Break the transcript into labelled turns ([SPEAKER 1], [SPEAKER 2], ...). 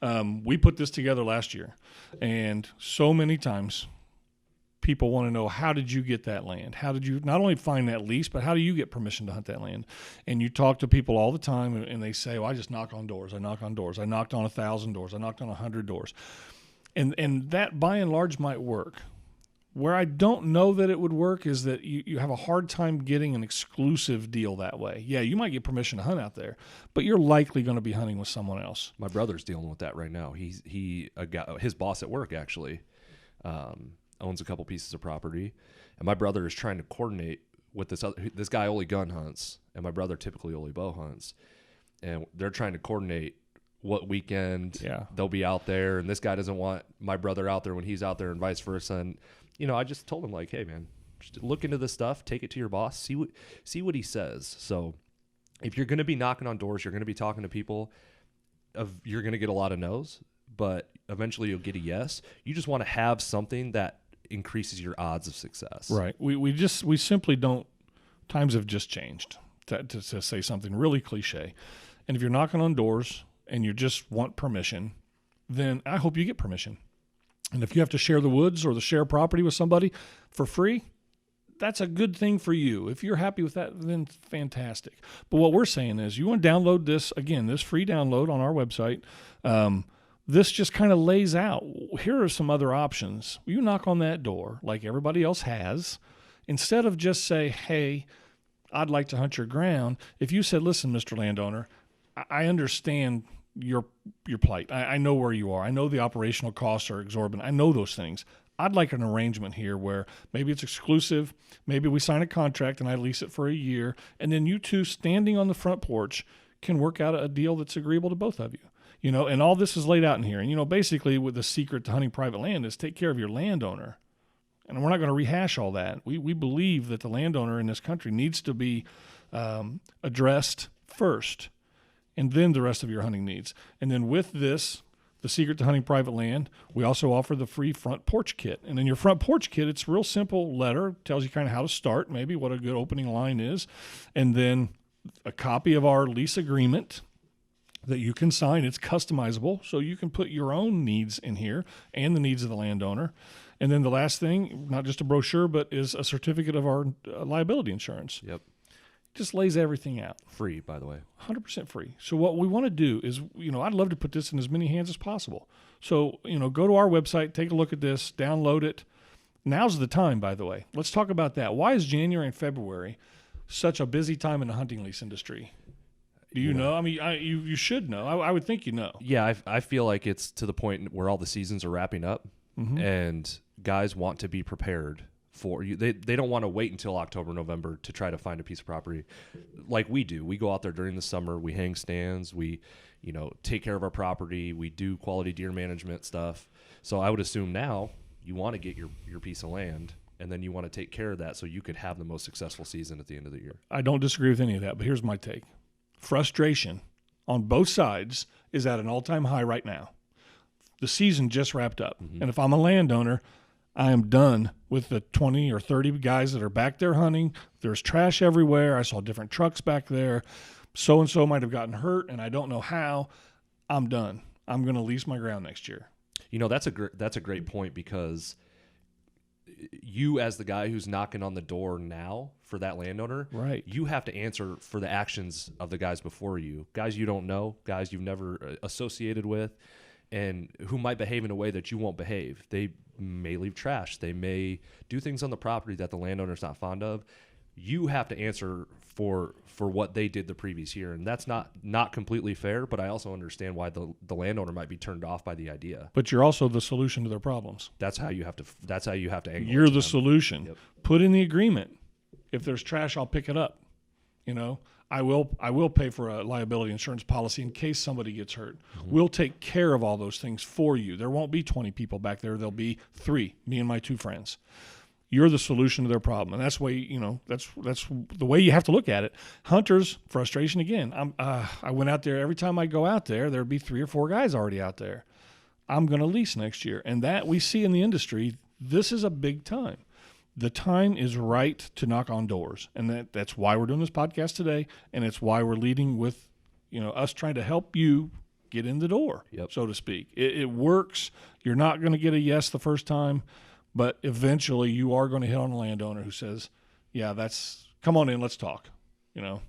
[SPEAKER 1] We put this together last year, and so many times people want to know, how did you get that land? How did you not only find that lease, but how do you get permission to hunt that land? And you talk to people all the time, and they say, well, I just knock on doors. I knock on doors. I knocked on 1,000 doors. I knocked on 100 doors. And that by and large might work. Where I don't know that it would work is that you have a hard time getting an exclusive deal that way. Yeah, you might get permission to hunt out there, but you're likely going to be hunting with someone else.
[SPEAKER 2] My brother's dealing with that right now. His boss at work actually owns a couple pieces of property, and my brother is trying to coordinate with this guy only gun hunts, and my brother typically only bow hunts, and they're trying to coordinate what weekend they'll be out there, and this guy doesn't want my brother out there when he's out there, and vice versa. And I just told him, like, hey man, just look into this stuff, take it to your boss, see what he says. So if you're going to be knocking on doors, you're going to be talking to people, you're going to get a lot of no's, but eventually you'll get a yes. You just want to have something that increases your odds of success.
[SPEAKER 1] Right. We simply don't. Times have just changed, to say something really cliche. And if you're knocking on doors and you just want permission, then I hope you get permission. And if you have to share the woods or share property with somebody for free, that's a good thing for you. If you're happy with that, then fantastic. But what we're saying is, you want to download this free download on our website. This just kind of lays out, here are some other options. You knock on that door like everybody else has. Instead of just say, hey, I'd like to hunt your ground. If you said, listen, Mr. Landowner, I understand your plight. I know where you are. I know the operational costs are exorbitant. I know those things. I'd like an arrangement here where maybe it's exclusive. Maybe we sign a contract and I lease it for a year. And then you two standing on the front porch can work out a deal that's agreeable to both of you. And all this is laid out in here. And, basically with the secret to hunting private land is take care of your landowner. And we're not going to rehash all that. We believe that the landowner in this country needs to be addressed first, and then the rest of your hunting needs. And then with this, the secret to hunting private land, we also offer the free front porch kit. And in your front porch kit, it's a real simple letter, tells you kind of how to start, maybe what a good opening line is, and then a copy of our lease agreement that you can sign. It's customizable, so you can put your own needs in here and the needs of the landowner. And then the last thing, not just a brochure, but is a certificate of our liability insurance.
[SPEAKER 2] Yep.
[SPEAKER 1] Just lays everything out.
[SPEAKER 2] Free, by the way.
[SPEAKER 1] 100% free. So what we want to do is, I'd love to put this in as many hands as possible. So, go to our website, take a look at this, download it. Now's the time, by the way. Let's talk about that. Why is January and February such a busy time in the hunting lease industry? Do you know? I mean, you should know. I would think you know.
[SPEAKER 2] Yeah, I feel like it's to the point where all the seasons are wrapping up, and guys want to be prepared for you. They don't want to wait until October, November to try to find a piece of property like we do. We go out there during the summer, we hang stands, we take care of our property, we do quality deer management stuff. So I would assume now you want to get your piece of land, and then you want to take care of that so you could have the most successful season at the end of the year.
[SPEAKER 1] I don't disagree with any of that, but here's my take. Frustration on both sides is at an all-time high right now. The season just wrapped up. And if I'm a landowner, I am done with the 20 or 30 guys that are back there hunting. There's trash everywhere. I saw different trucks back there. So-and-so might have gotten hurt, and I don't know how. I'm done. I'm going to lease my ground next year.
[SPEAKER 2] That's a great point, because you, as the guy who's knocking on the door now for that landowner,
[SPEAKER 1] right,
[SPEAKER 2] you have to answer for the actions of the guys before you, guys you don't know, guys you've never associated with, and who might behave in a way that you won't behave. They may leave trash. They may do things on the property that the landowner's not fond of. You have to answer for what they did the previous year, and that's not completely fair, but I also understand why the landowner might be turned off by the idea.
[SPEAKER 1] But you're also the solution to their problems.
[SPEAKER 2] That's how you have to angle.
[SPEAKER 1] You're the solution. Yep. Put in the agreement. If there's trash, I'll pick it up. I will pay for a liability insurance policy in case somebody gets hurt. We'll take care of all those things for you. There won't be 20 people back there. There'll be 3, me and my 2 friends. You're the solution to their problem, and that's the way that's the way you have to look at it. Hunters, frustration again. I went out there. Every time I go out there, there'd be 3 or 4 guys already out there. I'm going to lease next year, and that we see in the industry. This is a big time. The time is right to knock on doors, and that's why we're doing this podcast today, and it's why we're leading with us trying to help you get in the door,
[SPEAKER 2] Yep.
[SPEAKER 1] so to speak. It works. You're not going to get a yes the first time, but eventually you are going to hit on a landowner who says, yeah, come on in, let's talk, you know.